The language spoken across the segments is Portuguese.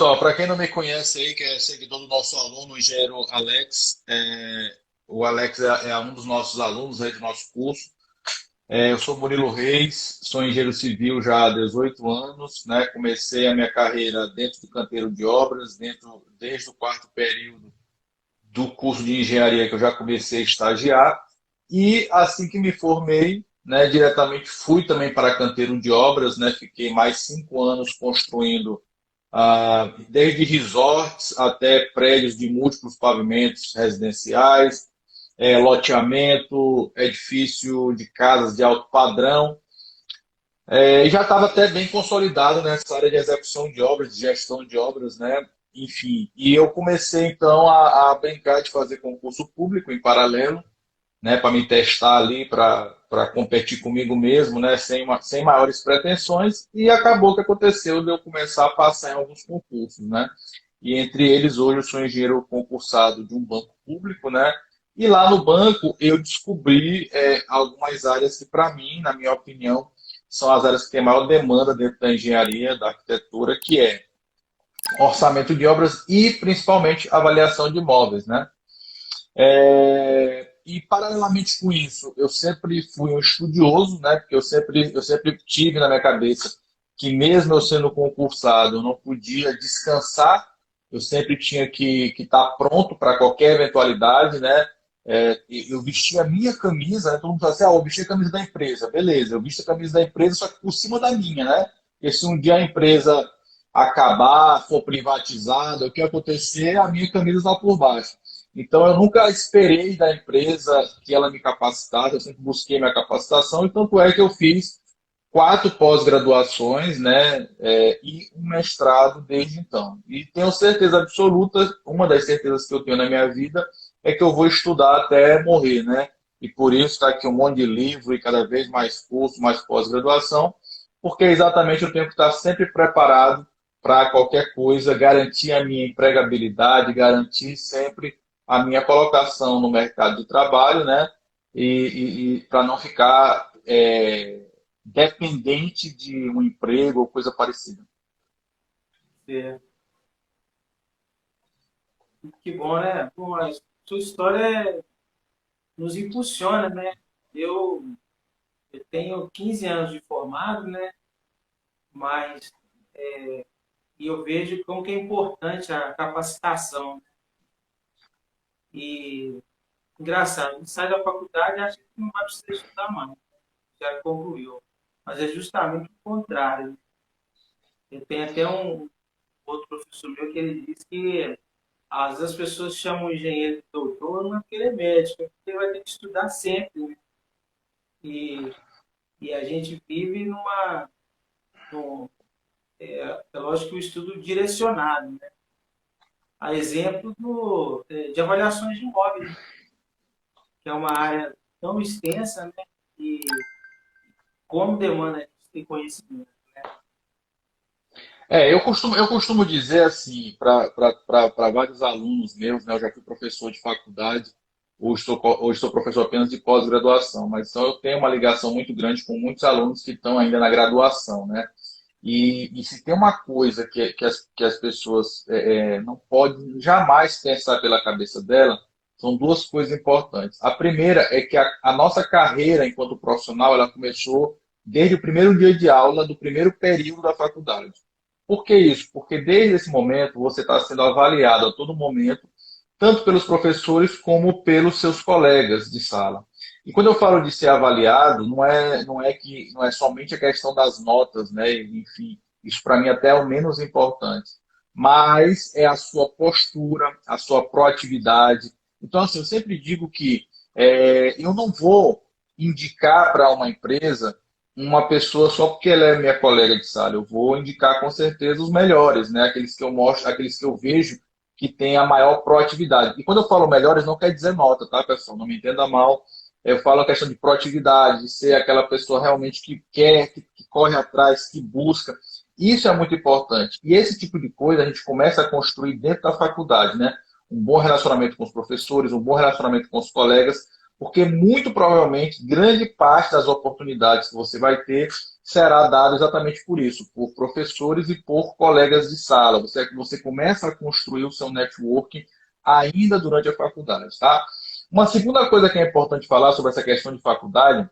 Só, para quem não me conhece aí, que é seguidor do nosso aluno, o engenheiro Alex, o Alex é um dos nossos alunos aí do nosso curso. Eu sou Murilo Reis, sou engenheiro civil já há 18 anos, né? Comecei a minha carreira dentro do canteiro de obras, desde o quarto período do curso de engenharia que eu já comecei a estagiar. E assim que me formei, né, diretamente fui também para canteiro de obras, né? Fiquei mais 5 anos construindo desde resorts até prédios de múltiplos pavimentos residenciais, loteamento, edifício de casas de alto padrão. E já estava até bem consolidado nessa área de execução de obras, de gestão de obras, né? Enfim, e eu comecei então a brincar de fazer concurso público em paralelo, né, para me testar ali, para competir comigo mesmo, né, sem maiores pretensões, e acabou que aconteceu de eu começar a passar em alguns concursos, né, e entre eles hoje eu sou engenheiro concursado de um banco público, né, e lá no banco eu descobri algumas áreas que para mim, na minha opinião, são as áreas que têm maior demanda dentro da engenharia, da arquitetura, que é orçamento de obras e principalmente avaliação de imóveis, né. E paralelamente com isso, eu sempre fui um estudioso, né? Porque eu sempre tive na minha cabeça que mesmo eu sendo concursado, eu não podia descansar, eu sempre tinha que estar pronto para qualquer eventualidade, né? E eu vestia a minha camisa, né? Todo mundo fala assim, eu vesti a camisa da empresa, beleza, eu visto a camisa da empresa, só que por cima da minha, né? Porque se um dia a empresa acabar, for privatizada, o que acontecer, a minha camisa está por baixo. Então, eu nunca esperei da empresa que ela me capacitasse, eu sempre busquei minha capacitação, e tanto é que eu fiz 4 pós-graduações, né, e um mestrado desde então. E tenho certeza absoluta, uma das certezas que eu tenho na minha vida é que eu vou estudar até morrer, né? E por isso está aqui um monte de livro e cada vez mais curso, mais pós-graduação, porque exatamente eu tenho que estar sempre preparado para qualquer coisa, garantir a minha empregabilidade, garantir sempre a minha colocação no mercado de trabalho, né? E para não ficar dependente de um emprego ou coisa parecida. É, que bom, né? Bom, a sua história nos impulsiona, né? Eu, eu tenho 15 anos de formado, né? Mas e eu vejo como que é importante a capacitação. E engraçado, sai da faculdade e acha que não vai precisar estudar mais, já concluiu. Mas é justamente o contrário. Eu tenho até um outro professor meu que ele diz que às vezes as pessoas chamam o engenheiro de doutor, não é porque ele é médico, é porque ele vai ter que estudar sempre, né? E, e a gente vive num, é lógico que o estudo direcionado, né? A exemplo de avaliações de imóveis, né? Que é uma área tão extensa, né? E como demanda a gente ter conhecimento, né? Eu costumo dizer assim, para vários alunos meus, né, eu já fui professor de faculdade, hoje sou professor apenas de pós-graduação, mas então eu tenho uma ligação muito grande com muitos alunos que estão ainda na graduação, né? E se tem uma coisa que as pessoas não podem jamais pensar pela cabeça dela, são duas coisas importantes. A primeira é que a nossa carreira enquanto profissional, ela começou desde o primeiro dia de aula do primeiro período da faculdade. Por que isso? Porque desde esse momento você está sendo avaliado a todo momento, tanto pelos professores como pelos seus colegas de sala. E quando eu falo de ser avaliado, não é somente a questão das notas, né? Enfim, isso para mim até é o menos importante, mas é a sua postura, a sua proatividade. Então, assim, eu sempre digo que eu não vou indicar para uma empresa uma pessoa só porque ela é minha colega de sala. Eu vou indicar com certeza os melhores, né? Aqueles que eu mostro, aqueles que eu vejo que têm a maior proatividade. E quando eu falo melhores, não quer dizer nota, tá, pessoal? Não me entenda mal. Eu falo a questão de proatividade, de ser aquela pessoa realmente que quer, que corre atrás, que busca. Isso é muito importante. E esse tipo de coisa a gente começa a construir dentro da faculdade, né? Um bom relacionamento com os professores, um bom relacionamento com os colegas, porque muito provavelmente grande parte das oportunidades que você vai ter será dado exatamente por isso, por professores e por colegas de sala. Você começa a construir o seu networking ainda durante a faculdade, tá? Uma segunda coisa que é importante falar sobre essa questão de faculdade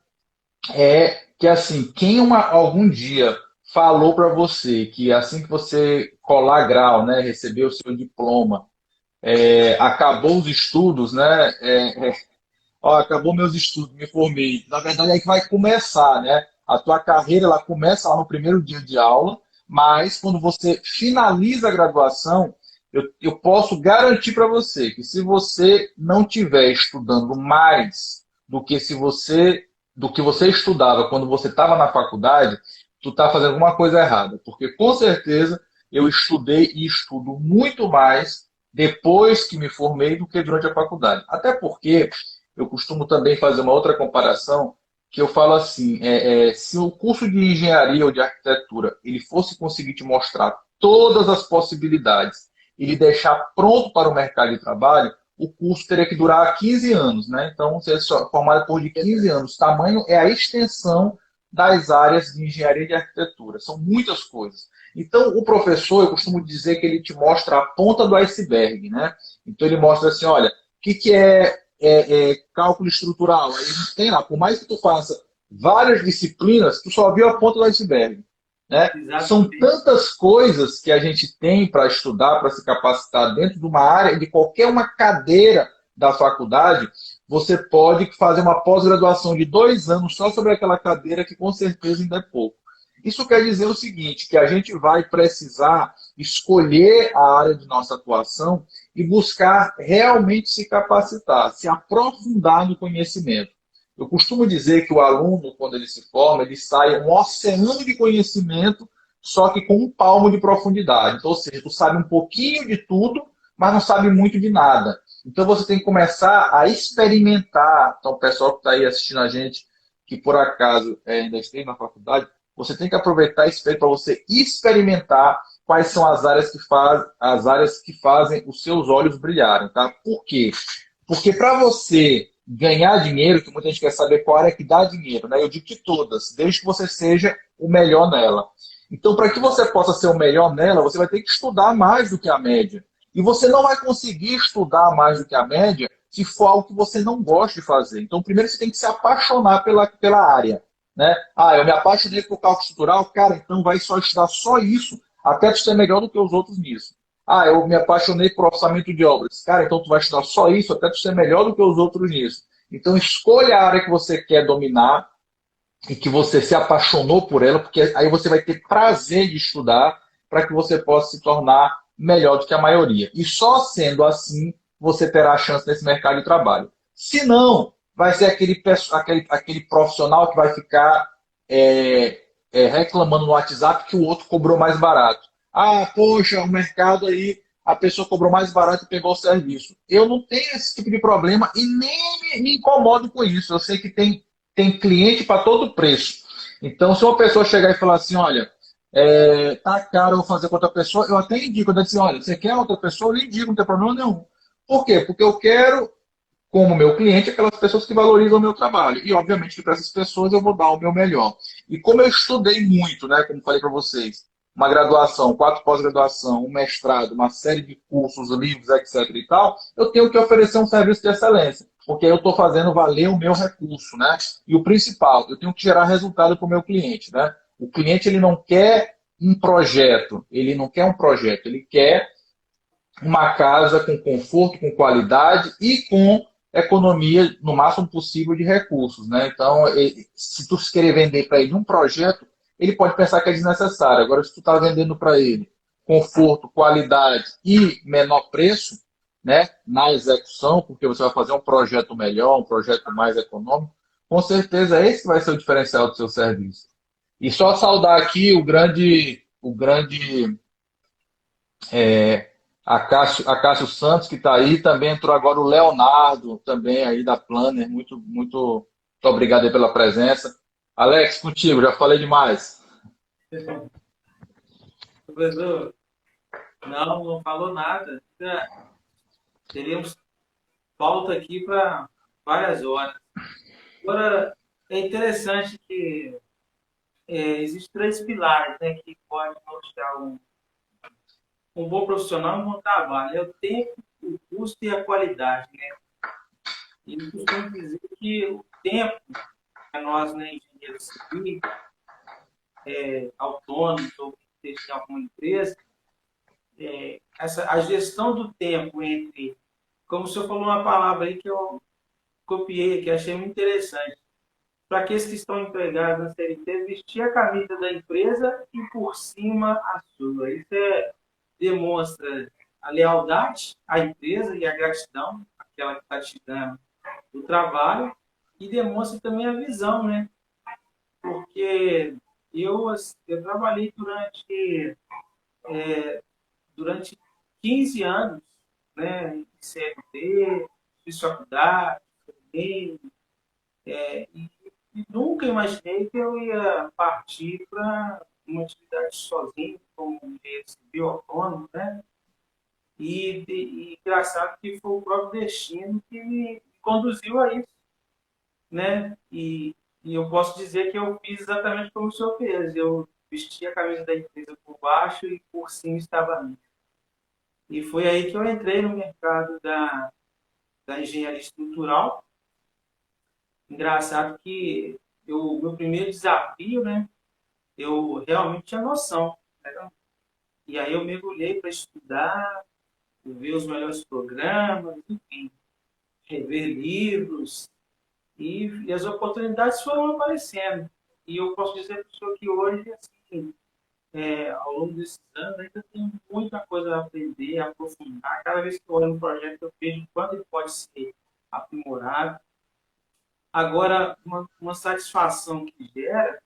é que, assim, quem algum dia falou para você que assim que você colar grau, né, receber o seu diploma, acabou os estudos, né, ó, acabou meus estudos, me formei. Na verdade, é aí que vai começar, né? A tua carreira, ela começa lá no primeiro dia de aula, mas quando você finaliza a graduação, eu posso garantir para você que se você não estiver estudando mais do que se você do que você estudava quando você estava na faculdade, tu está fazendo alguma coisa errada, porque com certeza eu estudei e estudo muito mais depois que me formei do que durante a faculdade. Até porque eu costumo também fazer uma outra comparação, que eu falo assim, se o curso de engenharia ou de arquitetura ele fosse conseguir te mostrar todas as possibilidades e lhe deixar pronto para o mercado de trabalho, o curso teria que durar 15 anos, né? Então, você é formado por de 15 anos. O tamanho é a extensão das áreas de engenharia e de arquitetura. São muitas coisas. Então, o professor, eu costumo dizer que ele te mostra a ponta do iceberg, né? Então, ele mostra assim, olha, o que cálculo estrutural. Aí tem lá, por mais que tu faça várias disciplinas, tu só viu a ponta do iceberg. Né? São Exatamente. tantas coisas que a gente tem para estudar, para se capacitar dentro de uma área, de qualquer uma cadeira da faculdade, você pode fazer uma pós-graduação de 2 anos só sobre aquela cadeira, que com certeza ainda é pouco. Isso quer dizer o seguinte, que a gente vai precisar escolher a área de nossa atuação e buscar realmente se capacitar, se aprofundar no conhecimento. Eu costumo dizer que o aluno, quando ele se forma, ele sai um oceano de conhecimento, só que com um palmo de profundidade. Então, ou seja, tu sabe um pouquinho de tudo, mas não sabe muito de nada. Então, você tem que começar a experimentar. Então, o pessoal que está aí assistindo a gente, que por acaso ainda esteja na faculdade, você tem que aproveitar esse período para você experimentar quais são as áreas que fazem os seus olhos brilharem, tá? Por quê? Porque para você ganhar dinheiro, que muita gente quer saber qual área que dá dinheiro, né? Eu digo que todas, desde que você seja o melhor nela. Então, para que você possa ser o melhor nela, você vai ter que estudar mais do que a média. E você não vai conseguir estudar mais do que a média se for algo que você não gosta de fazer. Então, primeiro você tem que se apaixonar pela área. Né? Ah, eu me apaixonei por cálculo estrutural, cara, então vai só estudar só isso, até tu ser melhor do que os outros nisso. Ah, eu me apaixonei por orçamento de obras. Cara, então tu vai estudar só isso, até tu ser melhor do que os outros nisso. Então escolha a área que você quer dominar e que você se apaixonou por ela, porque aí você vai ter prazer de estudar para que você possa se tornar melhor do que a maioria. E só sendo assim, você terá a chance nesse mercado de trabalho. Se não, vai ser aquele profissional que vai ficar reclamando no WhatsApp que o outro cobrou mais barato. Ah, poxa, o mercado aí, a pessoa cobrou mais barato e pegou o serviço. Eu não tenho esse tipo de problema e nem me incomodo com isso. Eu sei que tem cliente para todo preço. Então, se uma pessoa chegar e falar assim, olha, tá caro, eu vou fazer com outra pessoa, eu até indico, eu digo assim, olha, você quer outra pessoa? Eu lhe indico, não tem problema nenhum. Por quê? Porque eu quero, como meu cliente, aquelas pessoas que valorizam o meu trabalho. E, obviamente, que para essas pessoas eu vou dar o meu melhor. E como eu estudei muito, né, como falei para vocês, uma graduação, 4 pós-graduação, um mestrado, uma série de cursos, livros, etc. e tal, eu tenho que oferecer um serviço de excelência, porque eu estou fazendo valer o meu recurso, né? E o principal, eu tenho que gerar resultado para o meu cliente, né? O cliente ele não quer um projeto, ele não quer um projeto, ele quer uma casa com conforto, com qualidade e com economia no máximo possível de recursos, né? Então, se tu querer vender para ele um projeto, ele pode pensar que é desnecessário. Agora, se tu está vendendo para ele conforto, qualidade e menor preço, né, na execução, porque você vai fazer um projeto melhor, um projeto mais econômico, com certeza esse vai ser o diferencial do seu serviço. E só saudar aqui o grande Acácio Santos, que está aí, também entrou agora o Leonardo, também aí da Planner. Muito obrigado aí pela presença. Alex, contigo, já falei demais. Professor, não falou nada. Teríamos pauta aqui para várias horas. Agora, é interessante que existem três pilares, né, que podem mostrar um bom profissional, um bom trabalho. É o tempo, o custo e a qualidade, né? E eu costumo dizer que o tempo, para nós, né, engenheiros civis, autônomos ou que estejam em alguma empresa, a gestão do tempo entre, como o senhor falou uma palavra aí que eu copiei, que achei muito interessante, para aqueles que estão empregados na CLT, vestir a camisa da empresa e por cima a sua. Isso demonstra a lealdade à empresa e a gratidão àquela que está te dando o trabalho e demonstra também a visão, né? Porque eu trabalhei durante 15 anos, né, em CLT, fiz faculdade, formei, e nunca imaginei que eu ia partir para uma atividade sozinho, como engenheiro civil autônomo, né? E engraçado que foi o próprio destino que me conduziu a isso, né? E eu posso dizer que eu fiz exatamente como o senhor fez. Eu vesti a camisa da empresa por baixo e por cima estava a minha. E foi aí que eu entrei no mercado da engenharia estrutural. Engraçado que o meu primeiro desafio, né? Eu realmente tinha noção, né? E aí eu mergulhei para estudar, ver os melhores programas, enfim, rever livros, e as oportunidades foram aparecendo. E eu posso dizer para o senhor que hoje, assim, ao longo desses anos, ainda tem muita coisa a aprender, a aprofundar. Cada vez que eu olho um projeto, eu vejo quanto ele pode ser aprimorado. Agora, uma satisfação que gera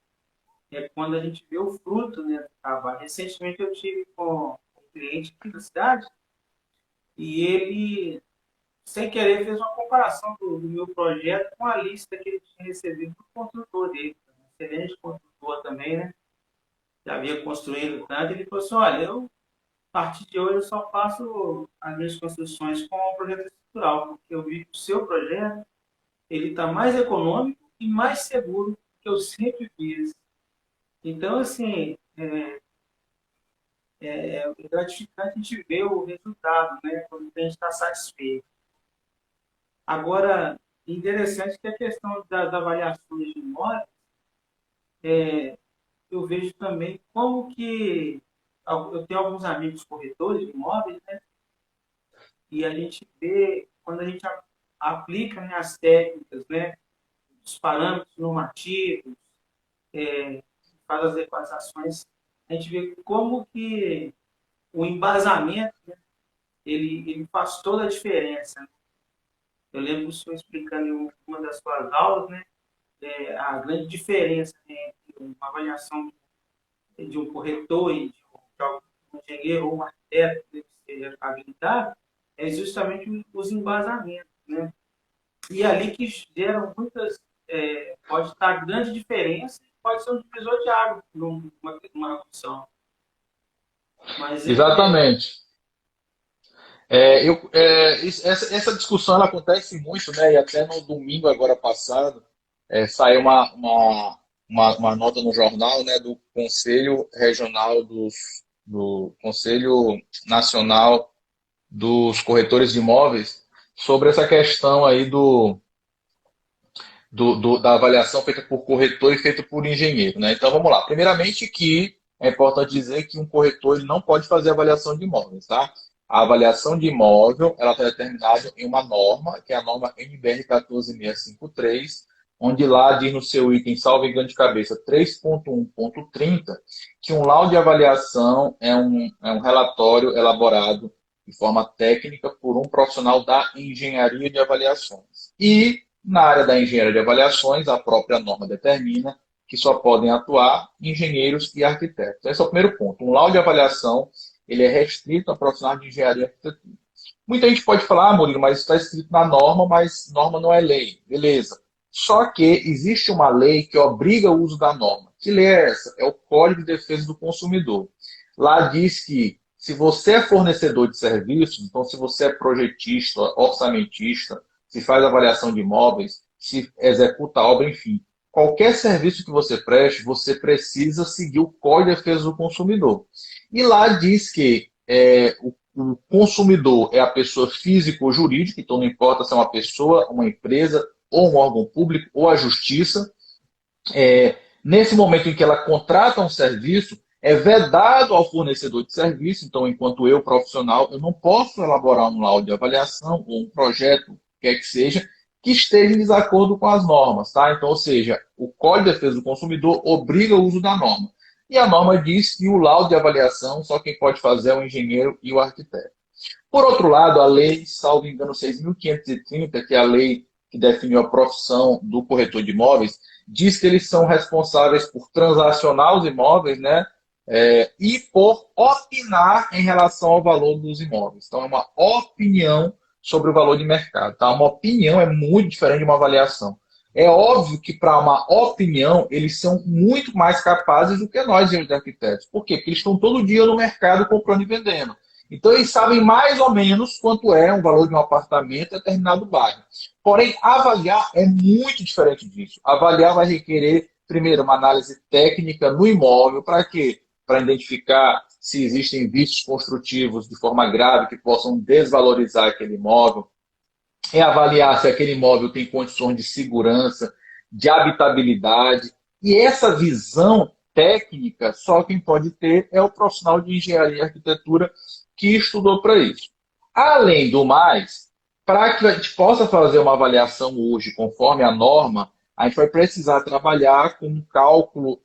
é quando a gente vê o fruto, né, do trabalho. Recentemente eu tive com um cliente aqui da cidade e ele, sem querer, fez uma comparação do meu projeto com a lista que ele tinha recebido do construtor dele. Um excelente construtor também, né? Já havia construído tanto. Ele falou assim, olha, a partir de hoje eu só faço as minhas construções com o projeto estrutural, porque eu vi que o seu projeto ele está mais econômico e mais seguro que eu sempre fiz. Então, assim, é gratificante a gente ver o resultado, né? Quando a gente está satisfeito. Agora, interessante que a questão das avaliações de imóveis, eu vejo também como que eu tenho alguns amigos corretores de imóveis, né? E a gente vê, quando a gente aplica, né, as técnicas, né, os parâmetros normativos, faz as equações, a gente vê como que o embasamento, né, ele faz toda a diferença. Né? Eu lembro do senhor explicando em uma das suas aulas, né, a grande diferença, né, entre uma avaliação de um corretor e de um engenheiro ou um arquiteto que seja habilitado, é justamente os embasamentos. Né? E ali que geram muitas, pode estar grande diferença, pode ser um divisor de água numa função. Mas Exatamente. Essa discussão ela acontece muito, né? E até no domingo agora passado saiu uma nota no jornal, né, do Conselho Regional do Conselho Nacional dos Corretores de Imóveis sobre essa questão aí da avaliação feita por corretor e feita por engenheiro, né? Então vamos lá. Primeiramente que é importante dizer que um corretor ele não pode fazer avaliação de imóveis, tá? A avaliação de imóvel ela está determinada em uma norma, que é a norma NBR 14653, onde lá diz no seu item, salvo engano de cabeça, 3.1.30, que um laudo de avaliação é um relatório elaborado de forma técnica por um profissional da engenharia de avaliações. E na área da engenharia de avaliações, a própria norma determina que só podem atuar engenheiros e arquitetos. Esse é o primeiro ponto. Um laudo de avaliação ele é restrito a profissionais de engenharia e arquitetura. Muita gente pode falar, Murilo, mas está escrito na norma, mas norma não é lei. Beleza. Só que existe uma lei que obriga o uso da norma. Que lei é essa? É o Código de Defesa do Consumidor. Lá diz que se você é fornecedor de serviços, então se você é projetista, orçamentista, se faz avaliação de imóveis, se executa a obra, enfim, qualquer serviço que você preste, você precisa seguir o Código de Defesa do Consumidor. E lá diz que o consumidor é a pessoa física ou jurídica, então não importa se é uma pessoa, uma empresa, ou um órgão público, ou a justiça. Nesse momento em que ela contrata um serviço, é vedado ao fornecedor de serviço, então, enquanto eu, profissional, eu não posso elaborar um laudo de avaliação ou um projeto, quer que seja, que esteja em desacordo com as normas. Tá? Então, ou seja, o Código de Defesa do Consumidor obriga o uso da norma. E a norma diz que o laudo de avaliação só quem pode fazer é o engenheiro e o arquiteto. Por outro lado, a lei, salvo engano, 6.530, que é a lei que definiu a profissão do corretor de imóveis, diz que eles são responsáveis por transacionar os imóveis, né? E por opinar em relação ao valor dos imóveis. Então, é uma opinião sobre o valor de mercado. Tá? Uma opinião é muito diferente de uma avaliação. É óbvio que para uma opinião, eles são muito mais capazes do que nós, engenheiros de arquitetos. Por quê? Porque eles estão todo dia no mercado comprando e vendendo. Então, eles sabem mais ou menos quanto é o valor de um apartamento em determinado bairro. Porém, avaliar é muito diferente disso. Avaliar vai requerer, primeiro, uma análise técnica no imóvel. Para quê? Para identificar se existem vícios construtivos de forma grave que possam desvalorizar aquele imóvel. É avaliar se aquele imóvel tem condições de segurança, de habitabilidade. E essa visão técnica, só quem pode ter é o profissional de engenharia e arquitetura que estudou para isso. Além do mais, para que a gente possa fazer uma avaliação hoje conforme a norma, a gente vai precisar trabalhar com um cálculo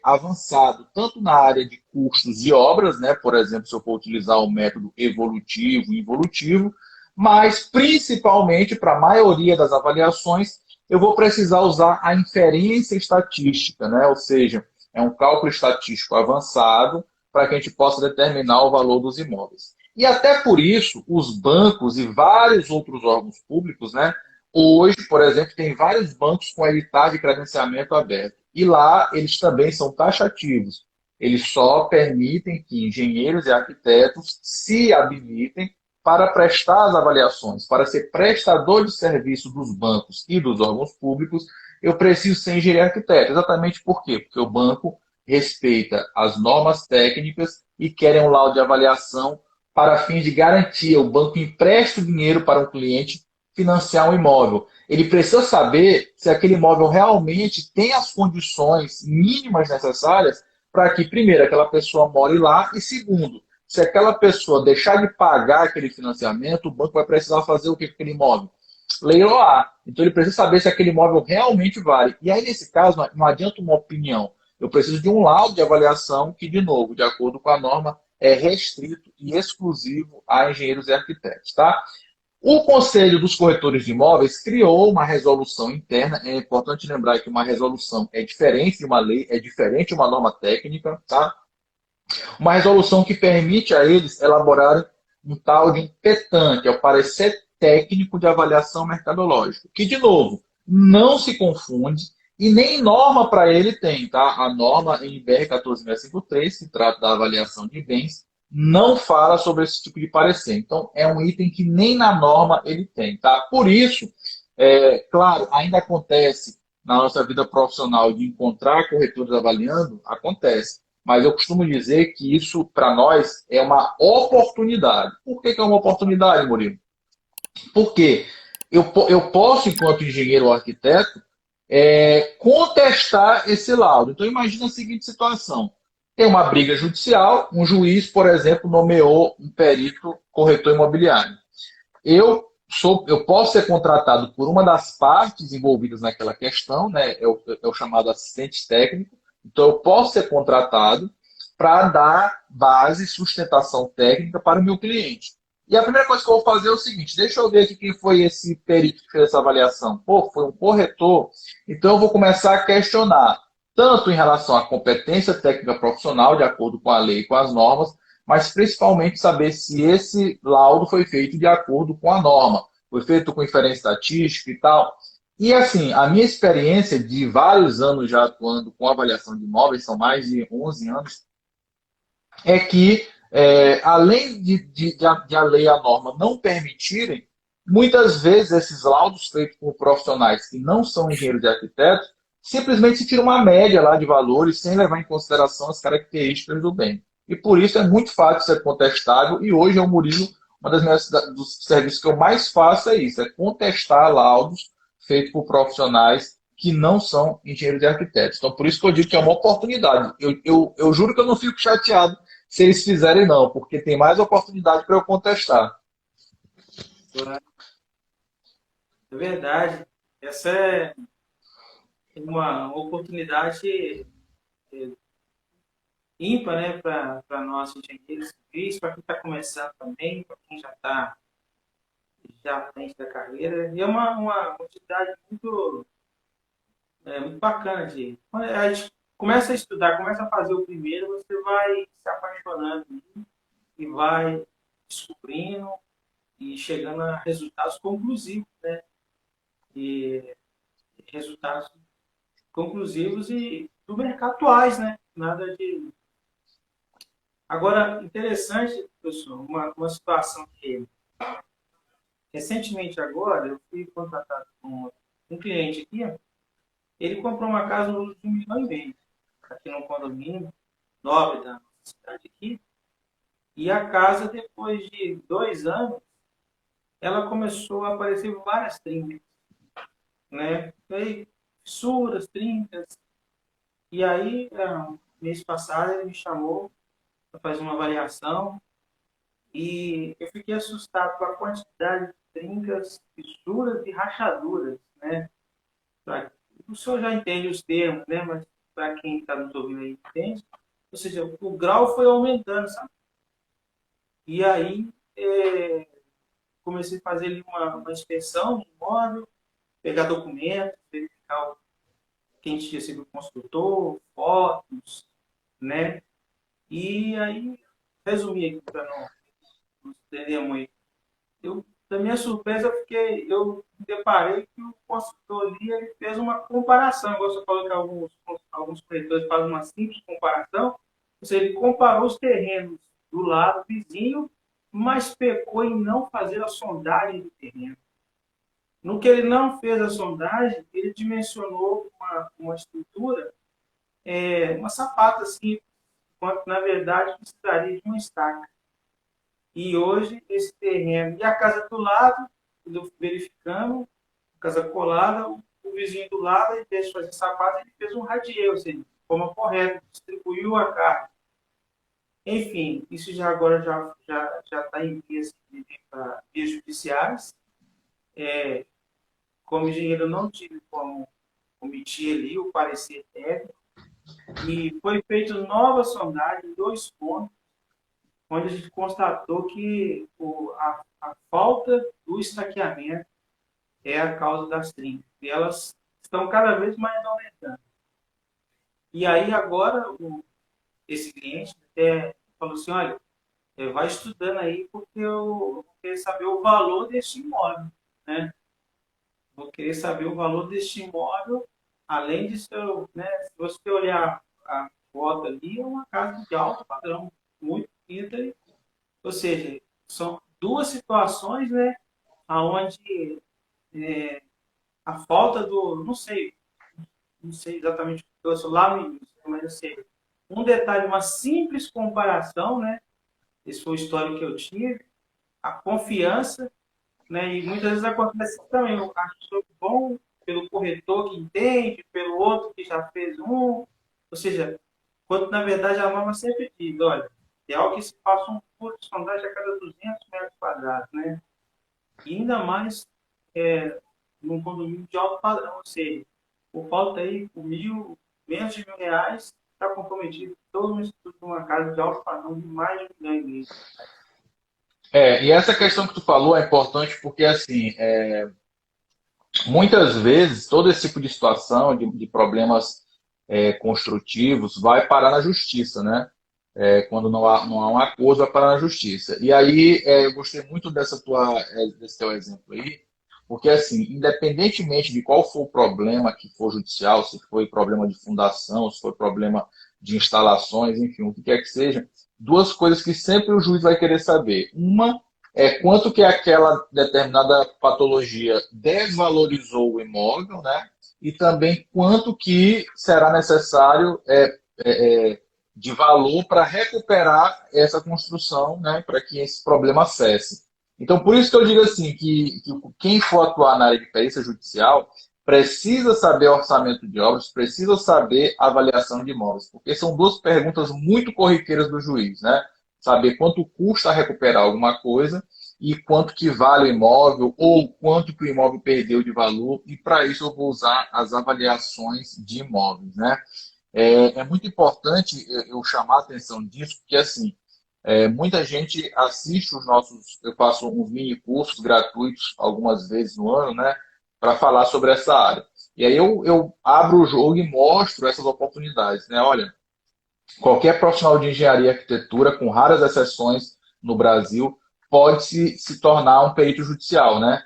avançado, tanto na área de custos de obras, né? Por exemplo, se eu for utilizar o método evolutivo e involutivo, mas principalmente para a maioria das avaliações, eu vou precisar usar a inferência estatística, né? Ou seja, é um cálculo estatístico avançado para que a gente possa determinar o valor dos imóveis. E até por isso, os bancos e vários outros órgãos públicos, né? Hoje, por exemplo, tem vários bancos com edital de credenciamento aberto. E lá eles também são taxativos. Eles só permitem que engenheiros e arquitetos se habilitem para prestar as avaliações. Para ser prestador de serviço dos bancos e dos órgãos públicos, eu preciso ser engenheiro e arquiteto. Exatamente por quê? Porque o banco respeita as normas técnicas e quer um laudo de avaliação para fins de garantia. O banco empresta o dinheiro para um cliente financiar um imóvel. Ele precisa saber se aquele imóvel realmente tem as condições mínimas necessárias para que, primeiro, aquela pessoa more lá e, segundo, se aquela pessoa deixar de pagar aquele financiamento, o banco vai precisar fazer o que com aquele imóvel? Leiloar. Então ele precisa saber se aquele imóvel realmente vale. E aí, nesse caso, não adianta uma opinião. Eu preciso de um laudo de avaliação que, de novo, de acordo com a norma, é restrito e exclusivo a engenheiros e arquitetos. Tá? O Conselho dos Corretores de Imóveis criou uma resolução interna. É importante lembrar que uma resolução é diferente de uma lei, é diferente de uma norma técnica. Tá? Uma resolução que permite a eles elaborarem um tal de PETAN, que é o Parecer Técnico de Avaliação Mercadológica, que, de novo, não se confunde e nem norma para ele tem. Tá? A norma NBR 14653, que trata da avaliação de bens, não fala sobre esse tipo de parecer. Então, é um item que nem na norma ele tem. Tá? Por isso, claro, ainda acontece na nossa vida profissional de encontrar corretores avaliando, acontece. Mas eu costumo dizer que isso, para nós, é uma oportunidade. Por que é uma oportunidade, Murilo? Porque eu posso, enquanto engenheiro ou arquiteto, contestar esse laudo. Então, imagina a seguinte situação. Tem uma briga judicial, um juiz, por exemplo, nomeou um perito corretor imobiliário. Eu posso ser contratado por uma das partes envolvidas naquela questão, né? É o chamado assistente técnico. Então, eu posso ser contratado para dar base e sustentação técnica para o meu cliente. E a primeira coisa que eu vou fazer é o seguinte, deixa eu ver aqui quem foi esse perito que fez essa avaliação. Pô, foi um corretor. Então, eu vou começar a questionar, tanto em relação à competência técnica profissional, de acordo com a lei e com as normas, mas principalmente saber se esse laudo foi feito de acordo com a norma. Foi feito com inferência estatística e tal. E assim, a minha experiência de vários anos já atuando com avaliação de imóveis, são mais de 11 anos, é que, além de a lei e a norma não permitirem, muitas vezes esses laudos feitos por profissionais que não são engenheiros e arquitetos simplesmente se tira uma média lá de valores sem levar em consideração as características do bem. E por isso é muito fácil ser contestável, e hoje o Murilo, uma das minhas, dos serviços que eu mais faço é isso, é contestar laudos feitos por profissionais que não são engenheiros e arquitetos. Então, por isso que eu digo que é uma oportunidade. Eu juro que eu não fico chateado se eles fizerem, não, porque tem mais oportunidade para eu contestar. É verdade. Essa é uma oportunidade ímpar, né, para nós engenheiros civis, para quem está começando também, para quem já está já à frente da carreira. E é uma atividade muito bacana de. Quando a gente começa a estudar, começa a fazer o primeiro, você vai se apaixonando e vai descobrindo e chegando a resultados conclusivos, né? E resultados conclusivos e do mercado atuais, né? Nada de. Agora, interessante, professor, uma situação que recentemente agora eu fui contratado com um cliente aqui, ele comprou uma casa no de 1,5 milhão, aqui num condomínio nobre da nossa cidade aqui, e a casa, depois de 2 anos, ela começou a aparecer várias trincas, né? Aí, fissuras, trincas, e aí, mês passado, ele me chamou para fazer uma avaliação e eu fiquei assustado com a quantidade de trincas, fissuras e rachaduras, né? O senhor já entende os termos, né? Mas para quem está nos ouvindo aí entende. Ou seja, o grau foi aumentando, sabe? E aí comecei a fazer ali uma inspeção do imóvel, pegar documentos, verificar quem tinha sido o construtor, fotos, né? E aí, resumir aqui para não estender muito. Da minha surpresa, eu me deparei que o consultor ali ele fez uma comparação. Igual você falou que alguns corretores fazem uma simples comparação. Ou seja, ele comparou os terrenos do lado vizinho, mas pecou em não fazer a sondagem do terreno. No que ele não fez a sondagem, ele dimensionou uma estrutura, uma sapata simples, enquanto na verdade precisaria de uma estaca. E hoje, esse terreno, e a casa do lado, verificamos, a casa colada, o vizinho do lado, ele deixa de fazer sapato, ele fez um radier, ou seja, de forma correta, distribuiu a carga. Enfim, isso já agora já está em vias judiciais. Como engenheiro, eu não tive como omitir ali o parecer técnico, e foi feita nova sondagem em 2 pontos, onde a gente constatou que a falta do estaqueamento é a causa das trincas. E elas estão cada vez mais aumentando. E aí agora esse cliente até falou assim, olha, vai estudando aí porque eu vou querer saber o valor deste imóvel, né? Vou querer saber o valor deste imóvel, além de né, se você olhar a foto ali, é uma casa de alto padrão, muito bonita. Ou seja, são 2 situações, né, onde a falta não sei exatamente o que eu sou lá no início, mas eu sei. Um detalhe, uma simples comparação, né, esse foi o histórico que eu tive, a confiança, né, e muitas vezes acontece também, eu acho bom pelo corretor que entende, pelo outro que já fez ou seja, quando na verdade a norma sempre diz, olha, é algo que se faça um furo de sondagem a cada 200 metros quadrados, né? E ainda mais num condomínio de alto padrão, ou seja, por falta aí por menos de R$ 1.000, está comprometido todo o estudo de uma casa de alto padrão de mais de 1,5 milhão. E essa questão que tu falou é importante porque, assim, muitas vezes, todo esse tipo de situação, de problemas construtivos, vai parar na justiça, né? Quando não há um acordo, vai parar na justiça. E aí, eu gostei muito desse teu exemplo aí, porque, assim, independentemente de qual for o problema que for judicial, se foi problema de fundação, se foi problema de instalações, enfim, o que quer que seja, 2 coisas que sempre o juiz vai querer saber. Uma é quanto que aquela determinada patologia desvalorizou o imóvel, né? e também quanto que será necessário de valor para recuperar essa construção, né, para que esse problema cesse. Então, por isso que eu digo assim, que quem for atuar na área de perícia judicial precisa saber orçamento de obras, precisa saber avaliação de imóveis, porque são duas perguntas muito corriqueiras do juiz, né? Saber quanto custa recuperar alguma coisa e quanto que vale o imóvel ou quanto que o imóvel perdeu de valor, e para isso eu vou usar as avaliações de imóveis, né? É muito importante eu chamar a atenção disso, porque assim, muita gente assiste os nossos, eu faço uns mini cursos gratuitos algumas vezes no ano, né, para falar sobre essa área. E aí eu abro o jogo e mostro essas oportunidades, né? Olha, qualquer profissional de engenharia e arquitetura, com raras exceções no Brasil, pode se tornar um perito judicial, né?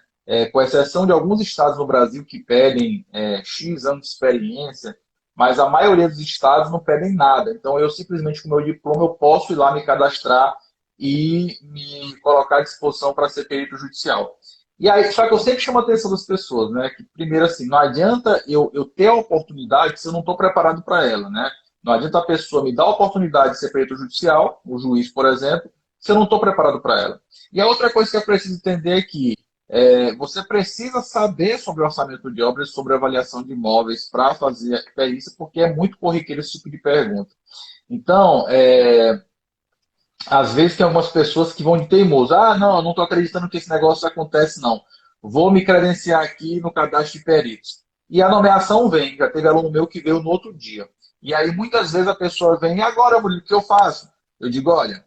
Com exceção de alguns estados no Brasil que pedem X anos de experiência, mas a maioria dos estados não pedem nada. Então, eu simplesmente, com o meu diploma, eu posso ir lá me cadastrar e me colocar à disposição para ser perito judicial. E aí, só que eu sempre chamo a atenção das pessoas, né? Que primeiro, assim, não adianta eu ter a oportunidade se eu não estou preparado para ela, né? Não adianta a pessoa me dar a oportunidade de ser perito judicial, o juiz, por exemplo, se eu não estou preparado para ela. E a outra coisa que é preciso entender é que você precisa saber sobre orçamento de obras, sobre avaliação de imóveis para fazer perícia, porque é muito corriqueiro esse tipo de pergunta. Então, às vezes tem algumas pessoas que vão de teimoso. Ah, não, eu não estou acreditando que esse negócio acontece, não. Vou me credenciar aqui no cadastro de peritos. E a nomeação vem. Já teve aluno meu que veio no outro dia. E aí, muitas vezes, a pessoa vem, e agora, Murilo, o que eu faço? Eu digo, olha,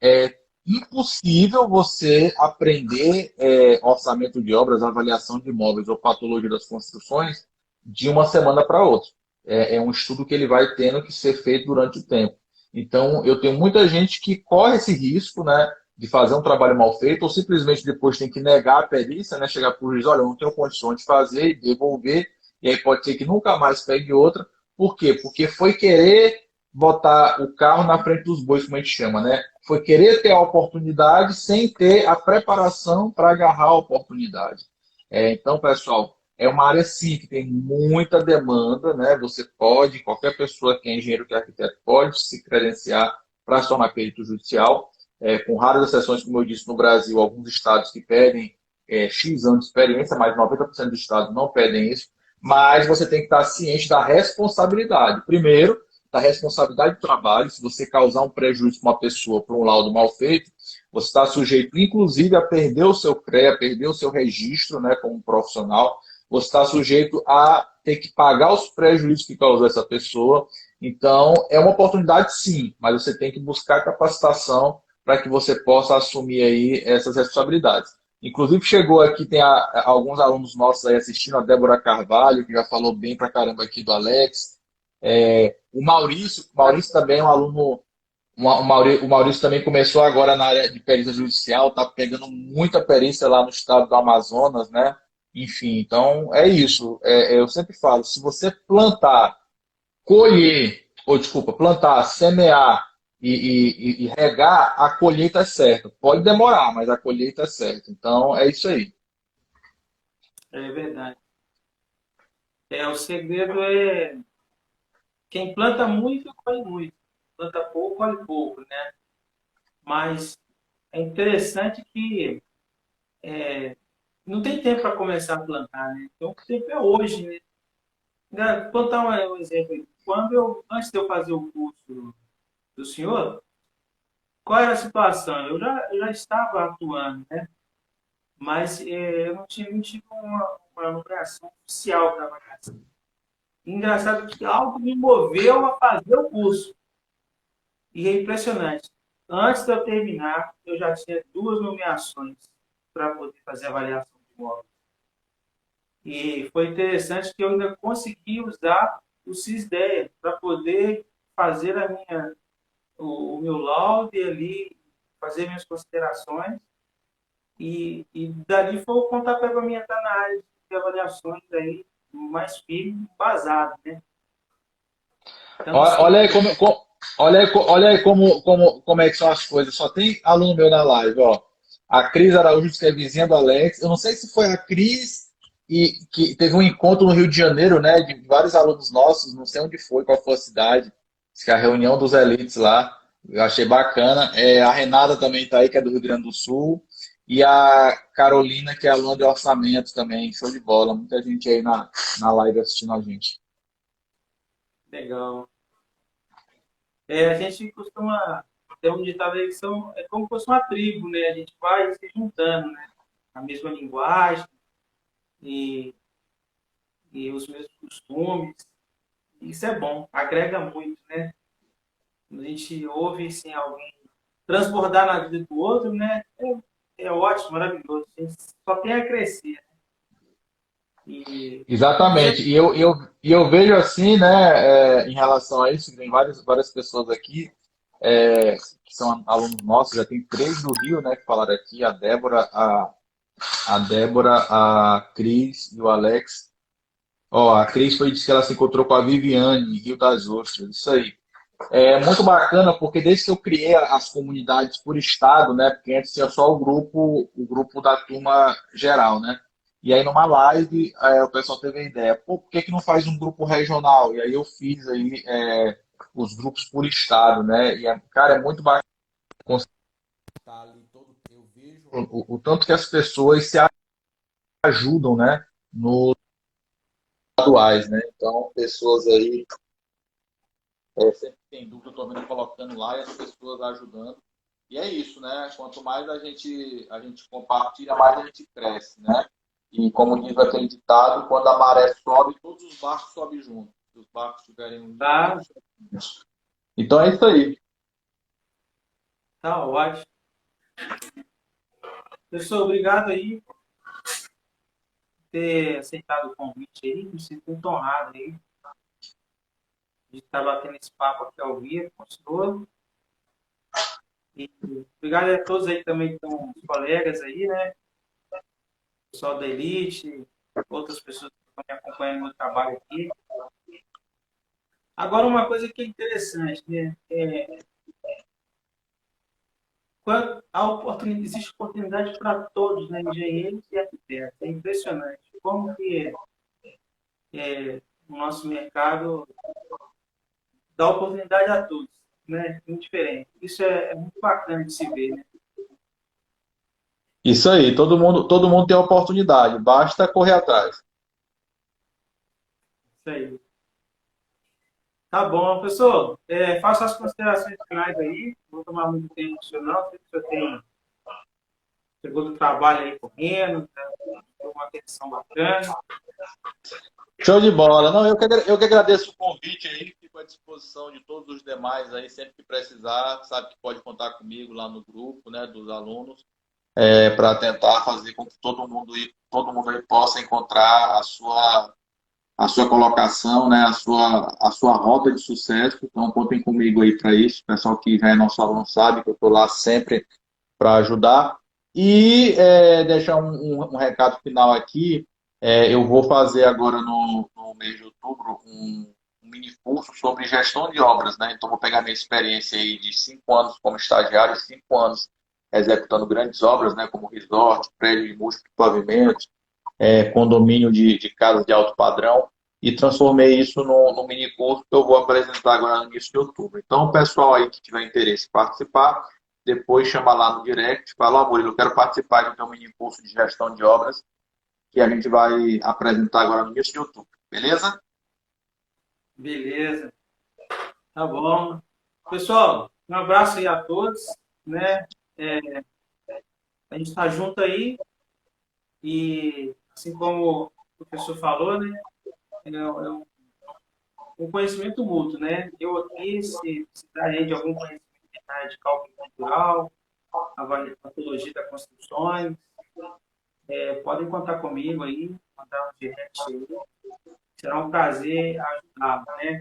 é impossível você aprender orçamento de obras, avaliação de imóveis ou patologia das construções de uma semana para outra. É um estudo que ele vai tendo que ser feito durante o tempo. Então, eu tenho muita gente que corre esse risco, né, de fazer um trabalho mal feito, ou simplesmente depois tem que negar a perícia, né, chegar para o juiz, olha, eu não tenho condições de fazer e devolver, e aí pode ser que nunca mais pegue outra. Por quê? Porque foi querer botar o carro na frente dos bois, como a gente chama, né? Foi querer ter a oportunidade sem ter a preparação para agarrar a oportunidade. Então, pessoal, é uma área sim que tem muita demanda, né? Você pode, qualquer pessoa que é engenheiro, que é arquiteto, pode se credenciar para se tornar perito judicial, com raras exceções, como eu disse, no Brasil, alguns estados que pedem X anos de experiência, mas 90% dos estados não pedem isso. Mas você tem que estar ciente da responsabilidade. Primeiro, da responsabilidade do trabalho. Se você causar um prejuízo para uma pessoa por um laudo mal feito, você está sujeito, inclusive, a perder o seu CREA, perder o seu registro, né, como profissional. Você está sujeito a ter que pagar os prejuízos que causou essa pessoa. Então, é uma oportunidade, sim, mas você tem que buscar capacitação para que você possa assumir aí essas responsabilidades. Inclusive, chegou aqui, tem alguns alunos nossos aí assistindo, a Débora Carvalho, que já falou bem pra caramba aqui do Alex. O Maurício também é um aluno, o Maurício também começou agora na área de perícia judicial, está pegando muita perícia lá no estado do Amazonas, né? Enfim, então é isso. Eu sempre falo, se você plantar, colher, ou desculpa, plantar, semear e regar, a colheita é certa. Pode demorar, mas a colheita é certa. Então é isso aí. É verdade. O segredo é quem planta muito, colhe muito. Planta pouco, colhe pouco, né? Mas é interessante que não tem tempo para começar a plantar, né? Então, o tempo é hoje, né? Vou contar um exemplo. Antes de eu fazer o curso do senhor, qual era a situação? Eu já estava atuando, né? Mas eu não tive uma nomeação oficial para avaliação. Engraçado que algo me moveu a fazer o curso. E é impressionante. Antes de eu terminar, eu já tinha 2 nomeações para poder fazer avaliação de imóvel. E foi interessante que eu ainda consegui usar o CISDEA para poder fazer o meu laudo e ali fazer minhas considerações. E dali foi o pontapé para mim entrar na área de avaliações aí, mais firme, embasado, né? Então, Olha aí olha aí como é que são as coisas. Só tem aluno meu na live, ó. A Cris Araújo, que é vizinha do Alex. Eu não sei se foi a Cris e que teve um encontro no Rio de Janeiro, né, de vários alunos nossos, não sei onde foi, qual foi a cidade, diz que é a reunião dos elites lá, eu achei bacana. A Renata também está aí, que é do Rio Grande do Sul, e a Carolina, que é aluna de orçamento também, show de bola, muita gente aí na live assistindo a gente. Legal. A gente costuma ter um ditado aí que é como se fosse uma tribo, né? A gente vai se juntando, né? A mesma linguagem e, e os mesmos costumes. Isso é bom, agrega muito, né? A gente ouve assim, alguém transbordar na vida do outro, né? É ótimo, maravilhoso. A gente só tem a crescer. E, Exatamente. E eu vejo assim, né, em relação a isso, que tem várias pessoas aqui que são alunos nossos, já tem três do Rio, né, que falaram aqui, a Débora, a Cris e o Alex. Ó, a Cris foi disse que ela se encontrou com a Viviane em Rio das Ostras, isso aí. É muito bacana porque desde que eu criei as comunidades por estado, né? Porque antes tinha só o grupo da turma geral, né? E aí numa live o pessoal teve a ideia, pô, por que que não faz um grupo regional? E aí eu fiz aí os grupos por estado, né? E cara, é muito bacana estar ali todo, eu vejo o tanto que as pessoas se ajudam, né? Nos atuais, né? Então, pessoas aí sempre que tem dúvida, eu estou vendo colocando lá e as pessoas ajudando. E é isso, né? Quanto mais a gente compartilha, mais a gente cresce, né? E como diz aquele ditado, quando a maré sobe, todos os barcos sobem juntos. Se os barcos estiverem unidos, tá, todos sobem juntos. Então é isso aí. tá ótimo. Pessoal, obrigado aí por ter aceitado o convite aí. Me sinto muito honrado aí de estar batendo esse papo aqui ao vivo com o senhor. E obrigado a todos aí também que estão os colegas aí, né? Pessoal da Elite, outras pessoas que estão me acompanhando no meu trabalho aqui. Agora, uma coisa que é interessante, né? Quando existe oportunidade para todos, né? Engenheiros e arquitetos. É impressionante como que o nosso mercado dá oportunidade a todos, né? Muito diferente. Isso é muito bacana de se ver, né? Isso aí, todo mundo tem oportunidade, basta correr atrás. Isso aí. Tá bom, professor. Faça as considerações finais aí. Não vou tomar muito tempo do senhor, não. Sei que o senhor chegou do trabalho aí correndo, tá? Deu uma atenção bacana. Show de bola. Não, eu que agradeço o convite aí, fico à disposição de todos os demais aí, sempre que precisar, sabe que pode contar comigo lá no grupo, né, dos alunos, para tentar fazer com que todo mundo aí possa encontrar a sua colocação, né, a sua rota de sucesso. Então, contem comigo aí para isso. O pessoal que já é nosso aluno sabe que eu estou lá sempre para ajudar. E deixar um recado final aqui. Eu vou fazer agora no mês de outubro um mini curso sobre gestão de obras, né? Então, vou pegar minha experiência aí de 5 anos como estagiário, 5 anos executando grandes obras, né? Como resort, prédio de múltiplos pavimentos, condomínio de casas de alto padrão, e transformei isso no mini curso que eu vou apresentar agora no início de outubro. Então, o pessoal aí que tiver interesse em participar, depois chama lá no direct, fala, ó, Murilo, eu quero participar de um mini curso de gestão de obras que a gente vai apresentar agora no início de outubro. Beleza? Beleza. Tá bom. Pessoal, um abraço aí a todos, né? É, a gente está junto aí e, assim como o professor falou, né? Um conhecimento mútuo, né? Eu aqui, se precisar aí de algum conhecimento na área de cálculo cultural, patologia das construções, podem contar comigo aí, mandar um direct aí. Será um prazer ajudar, né?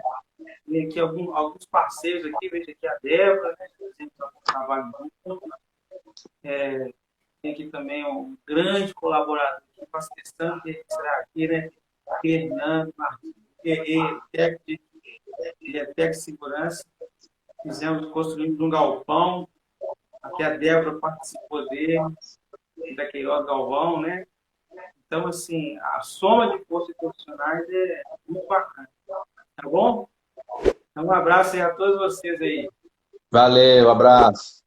Tem aqui alguns parceiros aqui, vejo aqui a Débora, né? Fazendo um trabalho junto. Tem aqui também um grande colaborador que faz questão de registrar aqui, né? Fernando Martins, guerreiro, técnico de segurança. Construímos um galpão, até a Débora participou dele, da Queiroz Galvão, né? Então, assim, a soma de forças profissionais é muito bacana. Tá bom? Então, um abraço aí a todos vocês aí. Valeu, abraço.